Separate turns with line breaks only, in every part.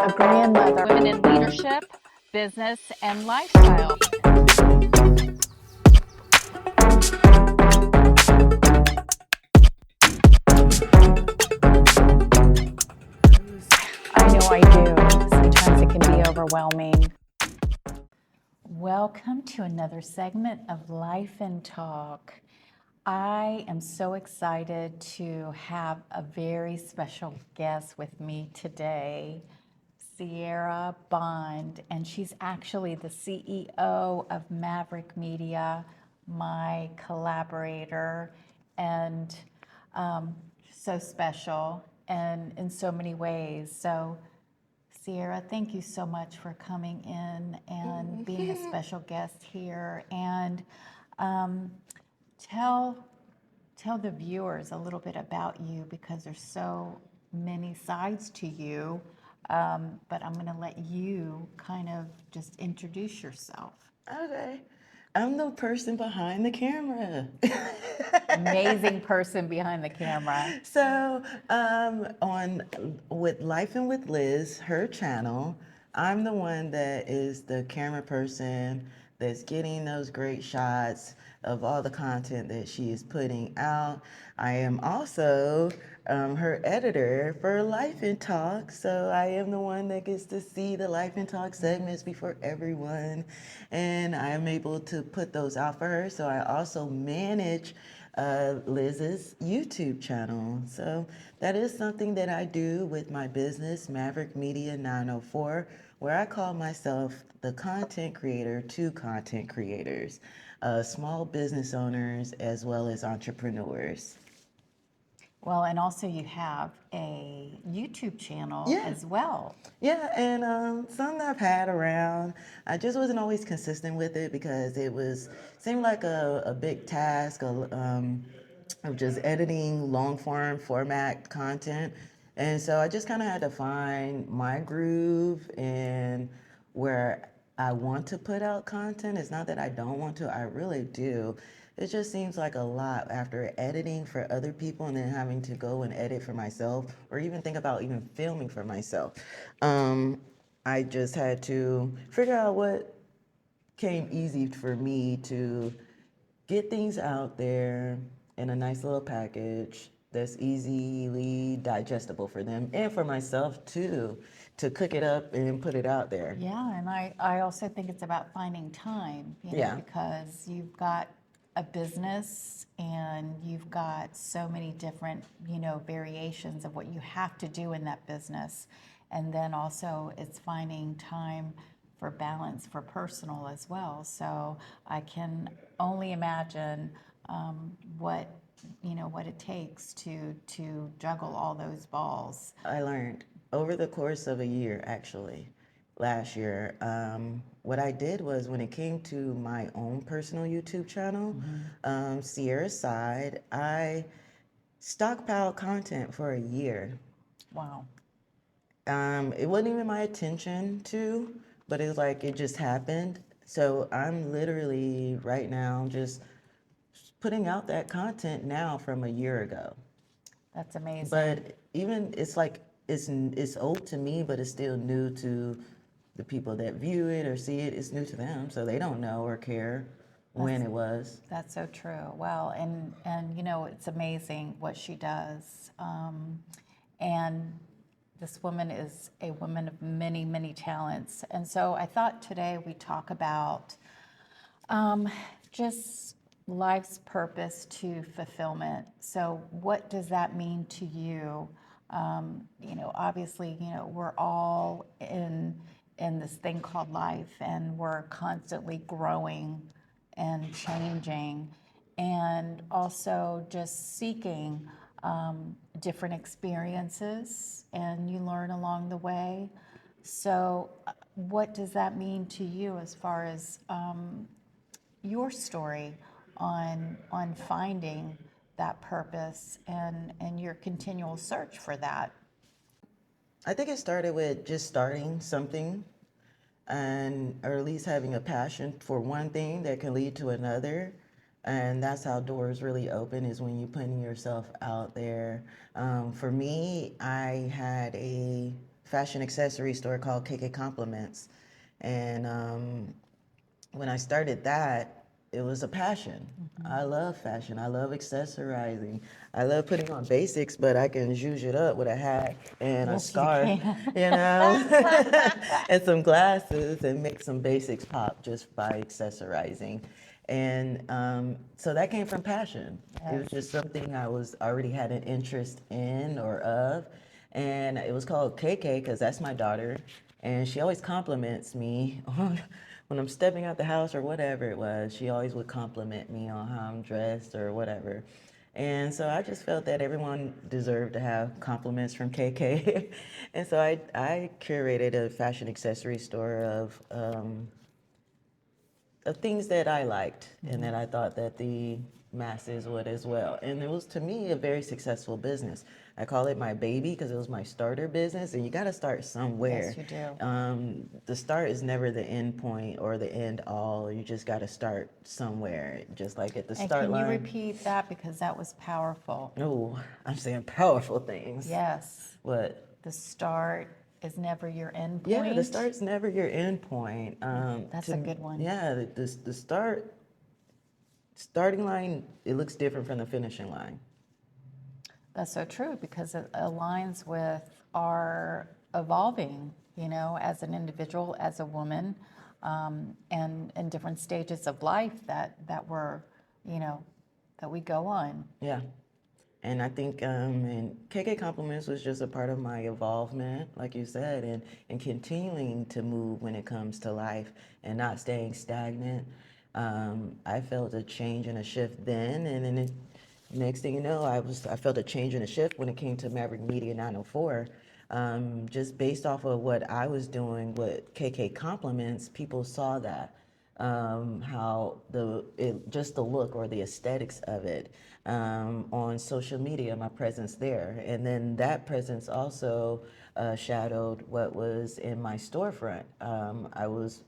a grandmother.
Women in leadership, business, and lifestyle.
I know I do. Sometimes it can be overwhelming. Welcome to another segment of Lifi'n Talk. I am so excited to have a very special guest with me today, Sierra Bond, and she's actually the CEO of Maverick Media, my collaborator, and so special and in so many ways. So, Sierra, thank you so much for coming in and being a special guest here. And um, tell tell the viewers a little bit about you because there's so many sides to you. But I'm going to let you kind of just introduce yourself.
Okay. I'm the person behind the camera.
Amazing person behind the camera.
So, on with Life and with Liz, her channel, I'm the one that is the camera person that's getting those great shots of all the content that she is putting out. I am also her editor for Lifi'n Talk, so I am the one that gets to see the Lifi'n Talk segments before everyone, and I am able to put those out for her. So I also manage Liz's YouTube channel. So that is something that I do with my business, Maverick Media 904, where I call myself the content creator to content creators, small business owners, as well as entrepreneurs.
Well, and also you have a YouTube channel
Yeah.
as well.
Yeah, and something I've had around. I just wasn't always consistent with it because it was seemed like a big task of just editing long form format content, and so I just kind of had to find my groove and where I want to put out content. It's not that I don't want to; I really do. It just seems like a lot after editing for other people and then having to go and edit for myself or even think about even filming for myself. Um, I just had to figure out what came easy for me to get things out there in a nice little package that's easily digestible for them and for myself too, to cook it up and put it out there.
Yeah, and I also think it's about finding time,
Yeah.
because you've got a business and you've got so many different, variations of what you have to do in that business. And then also it's finding time for balance for personal as well. So I can only imagine what what it takes to juggle all those balls.
I learned over the course of a year, actually, last year. What I did was when it came to my own personal YouTube channel, Sierra's side, I stockpiled content for a year.
Wow.
It wasn't even my intention to, but it was like it just happened. So I'm literally right now just putting out that content now from a year ago.
That's amazing.
But even it's like it's old to me, but it's still new to the people that view it or see it. It's new to them, so they don't know or care when it was.
That's so true. Well, and it's amazing what she does. And this woman is a woman of many, many talents. And so I thought today we talk about just life's purpose to fulfillment. So what does that mean to you? Obviously, we're all in this thing called life, and we're constantly growing and changing, and also just seeking different experiences, and you learn along the way. So, what does that mean to you as far as your story on finding that purpose and your continual search for that?
I think it started with just starting something and or at least having a passion for one thing that can lead to another. And that's how doors really open is when you're putting yourself out there. For me, I had a fashion accessory store called KK Compliments. And when I started that, it was a passion. I love fashion. I love accessorizing. I love putting on basics, but I can zhuzh it up with a hat and a
Yes, you
scarf,
can.
you know, and some glasses and make some basics pop just by accessorizing. And so that came from passion. It was
Yes.
just something I was already had an interest in or of. And it was called KK because that's my daughter. And she always compliments me on when I'm stepping out the house or whatever it was. She always would compliment me on how I'm dressed or whatever. And so I just felt that everyone deserved to have compliments from KK. And so I curated a fashion accessory store of things that I liked and that I thought that the masses would as well. And it was, to me, a very successful business. I call it my baby because it was my starter business, and you got to start somewhere.
Yes, you do.
The start is never the end point or the end all. You just got to start somewhere, just like at the
And
start
can you
line.
repeat that because that was powerful?
Oh, I'm saying powerful things.
Yes,
What?
the start is never your end
Yeah, the
point.
start's never your end point.
That's a good one.
Yeah, the starting line, it looks different from the finishing line.
That's so true because it aligns with our evolving, as an individual, as a woman, and in different stages of life that we're, that we go on.
Yeah. And I think and KK Compliments was just a part of my involvement, like you said, and continuing to move when it comes to life and not staying stagnant. I felt a change and a shift then, and then next thing you know, I felt a change and a shift when it came to Maverick Media 904. Just based off of what I was doing with KK Compliments, people saw that how just the look or the aesthetics of it on social media, my presence there, and then that presence also shadowed what was in my storefront. I was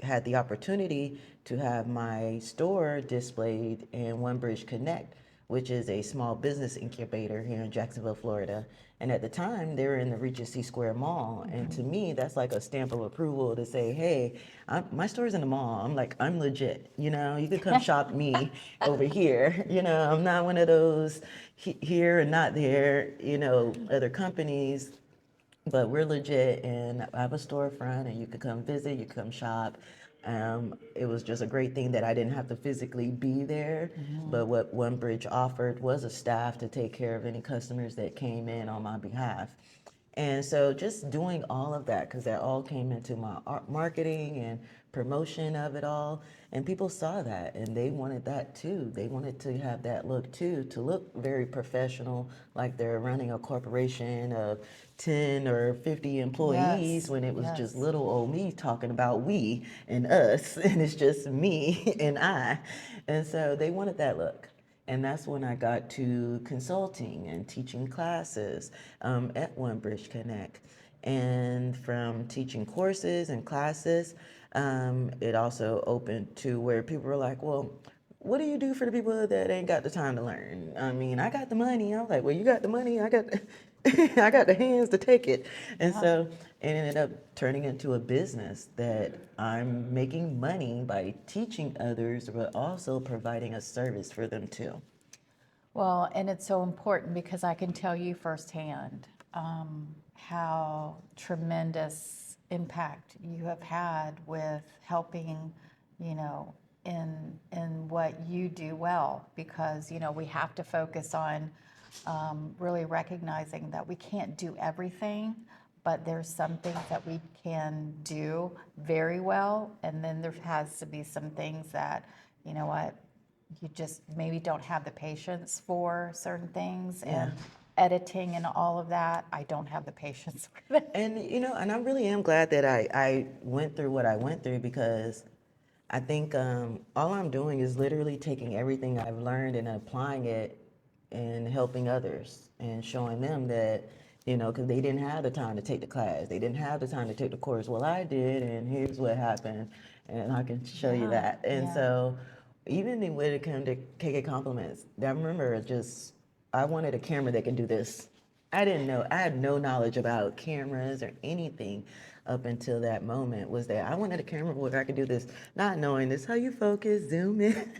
had the opportunity to have my store displayed in One Bridge Connect, which is a small business incubator here in Jacksonville, Florida. And at the time, they were in the Regency Square Mall. And to me, that's like a stamp of approval to say, hey, my store's in the mall. I'm like, I'm legit. You could come shop me over here. I'm not one of those here and not there, other companies, but we're legit, and I have a storefront, and you could come visit, you could come shop. It was just a great thing that I didn't have to physically be there, but what One Bridge offered was a staff to take care of any customers that came in on my behalf. And so just doing all of that, because that all came into my marketing and promotion of it all. And people saw that and they wanted that too. They wanted to have that look too, to look very professional, like they're running a corporation of 10 or 50 employees
Yes,
when it was just
yes.
little old me talking about we and us. And it's just me and I. And so they wanted that look. And that's when I got to consulting and teaching classes at One Bridge Connect. And from teaching courses and classes, it also opened to where people were like, well, what do you do for the people that ain't got the time to learn? I mean, I got the money. I was like, well, you got the money. I got I got the hands to take it. And so it ended up turning into a business that I'm making money by teaching others, but also providing a service for them too.
Well, and it's so important because I can tell you firsthand how tremendous impact you have had with helping, in what you do well. Because we have to focus on really recognizing that we can't do everything, but there's some things that we can do very well, and then there has to be some things that, what, you just maybe don't have the patience for certain things.
Yeah.
And editing and all of that, I don't have the patience for that.
And I really am glad that I went through what I went through, because I think all I'm doing is literally taking everything I've learned and applying it and helping others and showing them that, because they didn't have the time to take the class, they didn't have the time to take the course. Well, I did, and here's what happened, and I can show you
Yeah,
that. And
yeah.
so, even when it came to KK Compliments, I remember I wanted a camera that can do this. I didn't know. I had no knowledge about cameras or anything up until that moment. Was that I wanted a camera where I could do this, not knowing this how you focus, zoom in.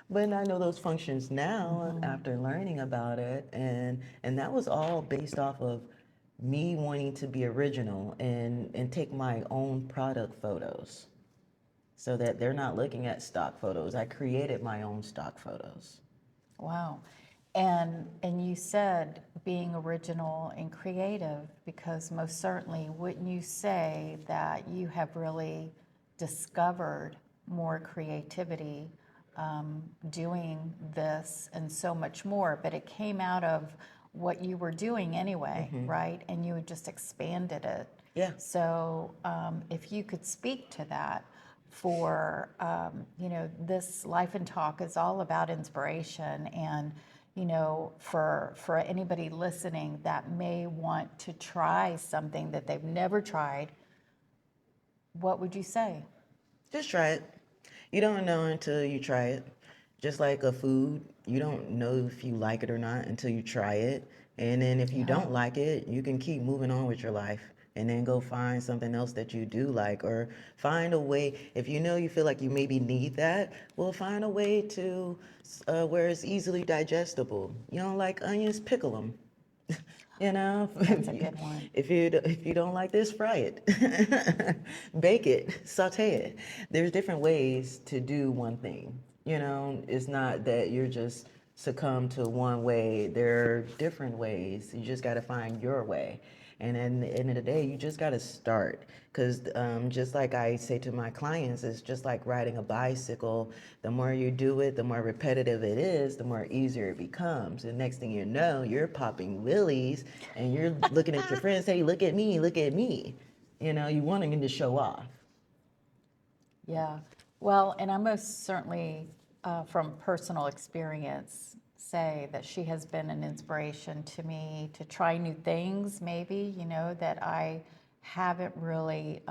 But I know those functions now after learning about it, and that was all based off of me wanting to be original and take my own product photos so that they're not looking at stock photos. I created my own stock photos.
Wow. And you said being original and creative, because most certainly wouldn't you say that you have really discovered more creativity doing this and so much more, but it came out of what you were doing anyway, right? And you had just expanded it.
Yeah.
So if you could speak to that for, this Life and Talk is all about inspiration. And, for anybody listening that may want to try something that they've never tried, what would you say?
Just try it. You don't know until you try it. Just like a food, you don't know if you like it or not until you try it. And then if you
Yeah.
don't like it, you can keep moving on with your life and then go find something else that you do like, or find a way. If you know you feel like you maybe need that, well, find a way to where it's easily digestible. You don't like onions, pickle them. You know,
That's a good one.
if you don't like this, fry it, bake it, saute it. There's different ways to do one thing. You know, it's not that you're just succumb to one way. There are different ways. You just got to find your way. And at the end of the day, you just got to start. Because just like I say to my clients, it's just like riding a bicycle. The more you do it, the more repetitive it is, the more easier it becomes. And next thing you know, you're popping willies and you're looking at your friends, hey, look at me, look at me. You know, you want them to show off.
Yeah. Well, and I most certainly, from personal experience, say that she has been an inspiration to me to try new things, maybe, that I haven't really,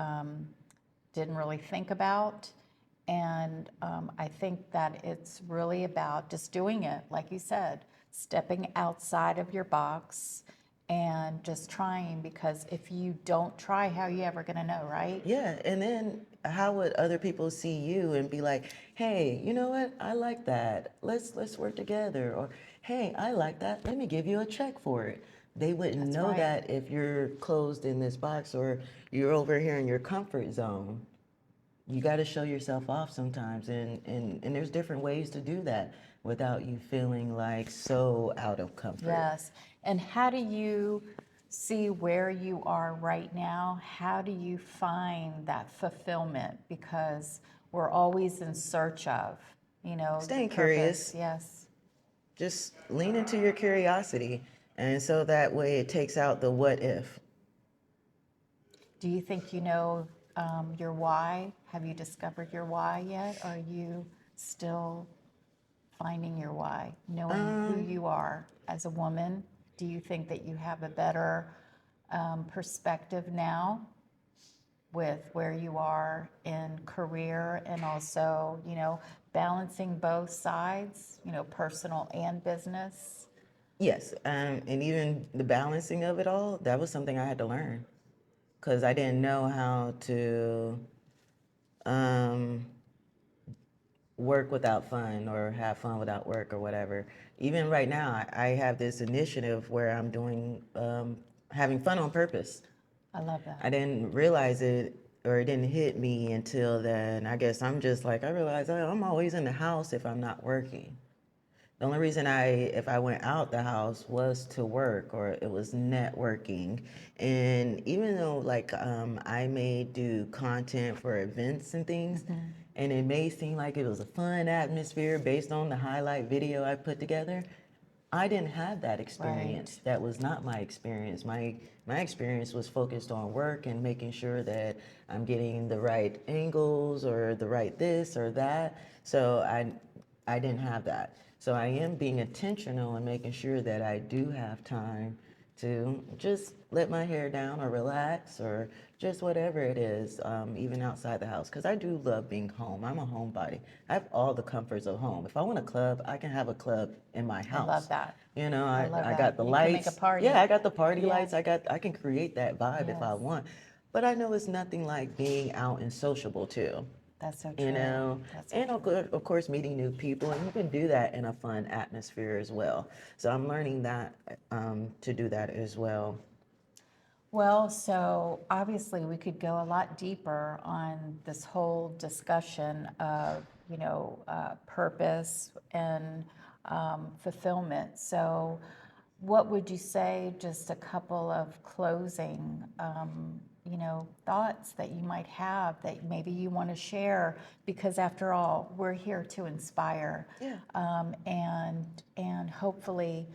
didn't really think about. And I think that it's really about just doing it, like you said, stepping outside of your box and just trying, because if you don't try, how are you ever going to know, right?
Yeah, and then how would other people see you and be like, "Hey, you know what? I like that. Let's work together." Or, "Hey, I like that. Let me give you a check for it." They wouldn't
That's
know
right.
that if you're closed in this box or you're over here in your comfort zone. You got to show yourself off sometimes, and there's different ways to do that without you feeling like so out of comfort.
Yes. And how do you see where you are right now? How do you find that fulfillment? Because we're always in search of, the
Staying
purpose.
curious,
Yes.
just lean into your curiosity, and so that way it takes out the what if.
Do you think you know your why? Have you discovered your why yet? Are you still finding your why, knowing who you are as a woman? Do you think that you have a better perspective now with where you are in career, and also, balancing both sides, personal and business?
Yes, and even the balancing of it all, that was something I had to learn because I didn't know how to um, work without fun or have fun without work or whatever. Even right now, I have this initiative where I'm doing having fun on purpose.
I love that.
I didn't realize it or it didn't hit me until then. I guess I'm just like, I realized oh, I'm always in the house if I'm not working. The only reason if I went out the house was to work or it was networking. And even though like I may do content for events and things, and it may seem like it was a fun atmosphere based on the highlight video I put together, I didn't have that experience.
Right.
That was not my experience. My experience was focused on work and making sure that I'm getting the right angles or the right this or that. So I didn't have that. So I am being intentional and making sure that I do have time to just let my hair down or relax or just whatever it is, even outside the house. Because I do love being home. I'm a homebody. I have all the comforts of home. If I want a club, I can have a club in my
I love
house.
that.
You know,
I love
I
that.
got the
You can make a
lights.
party.
Yeah, I got the party
Yeah.
lights. I can create that vibe if I
Yes.
want. But I know it's nothing like being out and sociable too.
That's so
You
true.
know,
That's so
and
true.
of course meeting new people, and you can do that in a fun atmosphere as well. So I'm learning that to do that as well.
Well, so obviously we could go a lot deeper on this whole discussion of, purpose and fulfillment. So, what would you say, just a couple of closing, thoughts that you might have that maybe you want to share? Because after all, we're here to inspire,
Yeah.
and hopefully,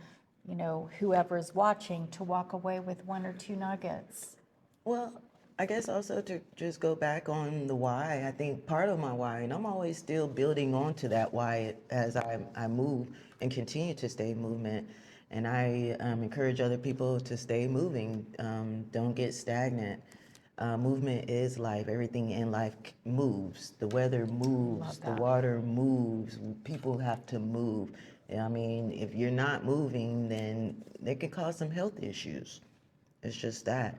whoever's watching to walk away with one or two nuggets.
Well, I guess also to just go back on the why, I think part of my why, and I'm always still building on to that why as I move and continue to stay in movement. And I encourage other people to stay moving. Don't get stagnant. Movement is life. Everything in life moves. The weather moves.
Love
The
that.
water moves. People have to move. I mean, if you're not moving, then it can cause some health issues. It's just that.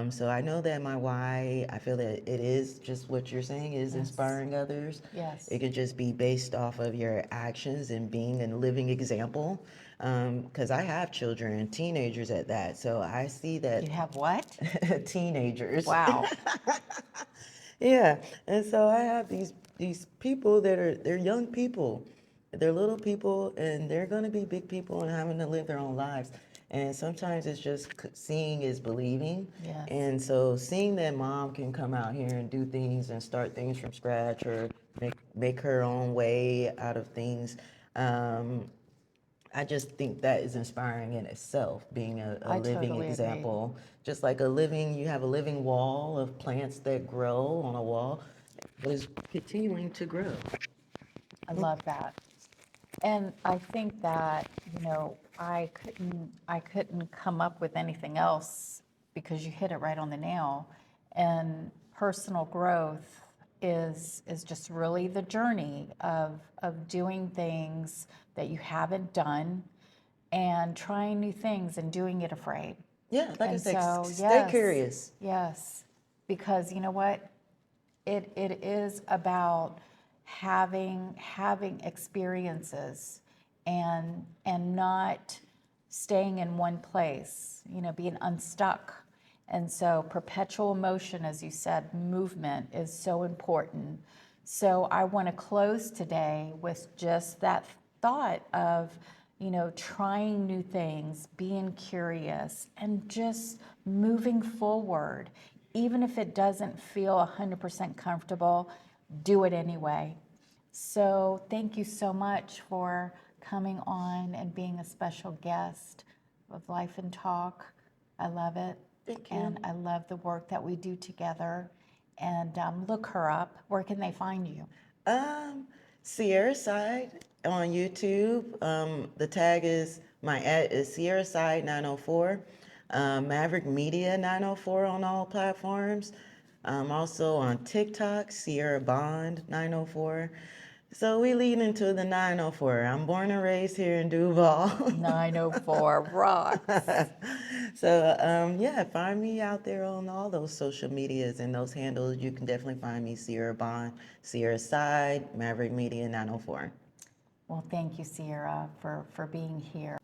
So I know that my why, I feel that it is just what you're saying is
Yes.
inspiring others.
Yes.
It could just be based off of your actions and being a living example. Because I have children, teenagers at that. So I see that
You have what?
teenagers.
Wow.
Yeah, and so I have these people that they're young people, they're little people, and they're gonna be big people and having to live their own lives. And sometimes it's just seeing is believing.
Yes.
And so seeing that mom can come out here and do things and start things from scratch or make her own way out of things. Um, I just think that is inspiring in itself, being a
I
living
totally agree.
example. Just like you have a living wall of plants that grow on a wall, but is continuing to grow.
I love that. And I think that, I couldn't come up with anything else because you hit it right on the nail. And personal growth is just really the journey of doing things that you haven't done and trying new things and doing it afraid.
Yeah, like I
And
said,
so,
stay
yes,
curious.
yes, because you know what? It is about having experiences and not staying in one place, being unstuck. And so perpetual motion, as you said, movement is so important. So I want to close today with just that thought of, trying new things, being curious, and just moving forward. Even if it doesn't feel 100% comfortable, do it anyway. So thank you so much for coming on and being a special guest of Life and Talk. I love it.
Thank
And
you.
I love the work that we do together. And look her up. Where can they find you?
Um, Sierra Side on YouTube. The tag is my ad is Sierra Side 904. Maverick Media 904 on all platforms. Also on TikTok, Sierra Bond 904. So we lead into the 904. I'm born and raised here in Duval.
904 rocks.
So yeah, find me out there on all those social medias and those handles. You can definitely find me Sierra Bond, Sierra Side, Maverick Media 904.
Well, thank you, Sierra, for being here.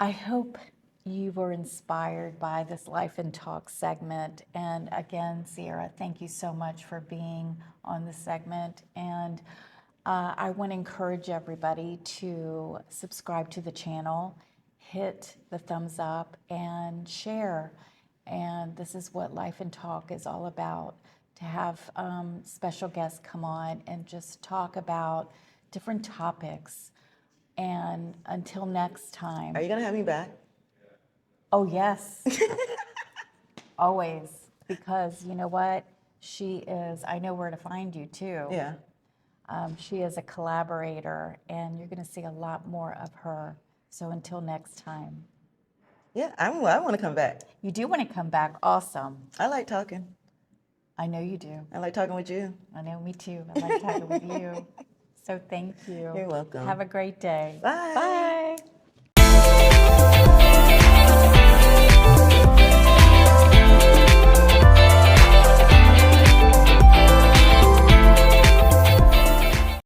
I hope you were inspired by this Life and Talk segment. And again, Sierra, thank you so much for being on this segment. And I want to encourage everybody to subscribe to the channel, hit the thumbs up, and share. And this is what Life and Talk is all about, to have special guests come on and just talk about different topics. And until next
Are
time,
you gonna have me back?
oh, yes, always. Because you know what? I know where to find you too.
Yeah.
She is a collaborator, and you're going to see a lot more of her. So until next time.
Yeah, I want to come back.
You do want to come back. Awesome.
I like talking.
I know you do.
I like talking with you.
I know, me too. I like talking with you. So thank you.
You're welcome.
Have a great day.
Bye.
Bye.